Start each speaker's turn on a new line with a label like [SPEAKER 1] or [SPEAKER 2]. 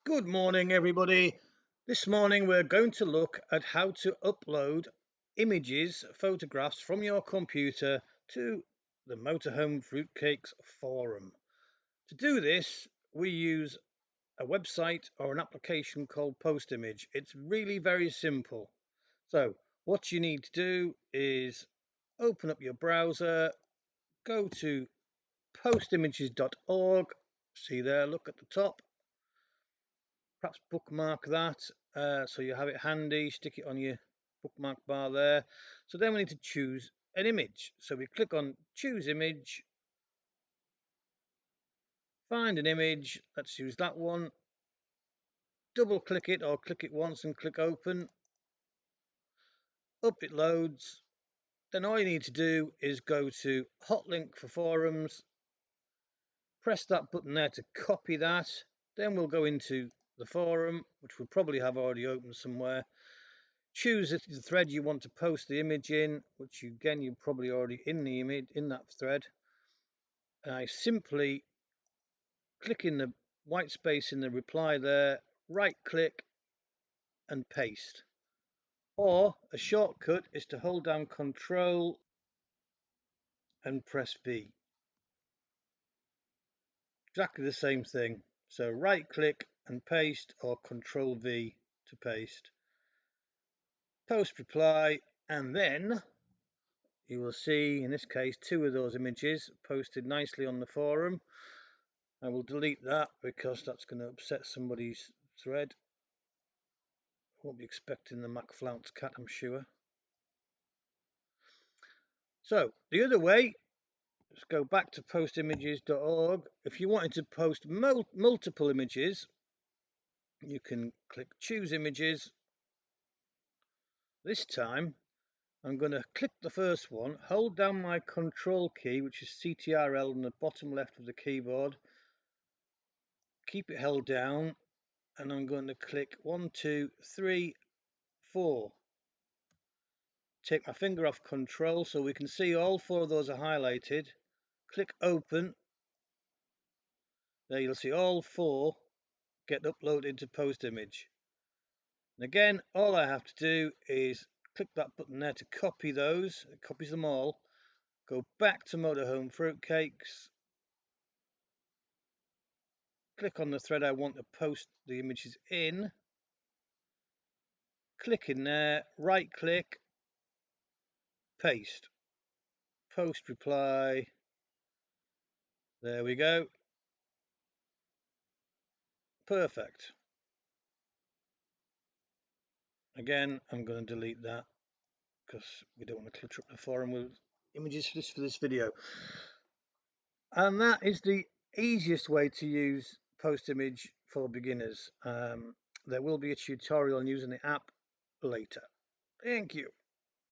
[SPEAKER 1] Good morning, everybody. This morning we're going to look at how to upload images, photographs from your computer to the Motorhome Fruitcakes forum. To do this, we use a website or an application called Postimage. It's really very simple. So what you need to do is open up your browser, go to postimages.org. See there, look at the top. Perhaps bookmark that so you have it handy, stick it on your bookmark bar there. So then we need to choose an image. So we click on choose image, find an image, let's use that one, double click it or click it once and click open. Up it loads. Then all you need to do is go to hotlink for forums, press that button there to copy that. Then we'll go into the forum, which we'll probably have already open somewhere. Choose the thread you want to post the image in, which you're probably already in the image in that thread. And I simply click in the white space in the reply there, right click and paste. Or a shortcut is to hold down Control and press V. Exactly the same thing. So right click and paste or Control V to paste. Post reply, and then you will see in this case two of those images posted nicely on the forum. I will delete that because that's going to upset somebody's thread. Won't be expecting the McFlounce cat, I'm sure. So the other way, let's go back to postimages.org. If you wanted to post multiple images, you can click choose images. This time I'm going to click the first one, hold down my control key, which is CTRL on the bottom left of the keyboard, keep it held down, and I'm going to click 1, 2, 3, 4. Take my finger off control so we can see all four of those are highlighted. Click open. There you'll see all four get uploaded to Postimage. And again, all I have to do is click that button there to copy those. It copies them all. Go back to Motorhome Fruitcakes. Click on the thread I want to post the images in. Click in there, right click, paste. Post reply. There we go. Perfect. Again, I'm going to delete that because we don't want to clutter up the forum with images for this video. And that is the easiest way to use Postimage for beginners. There will be a tutorial on using the app later. Thank you.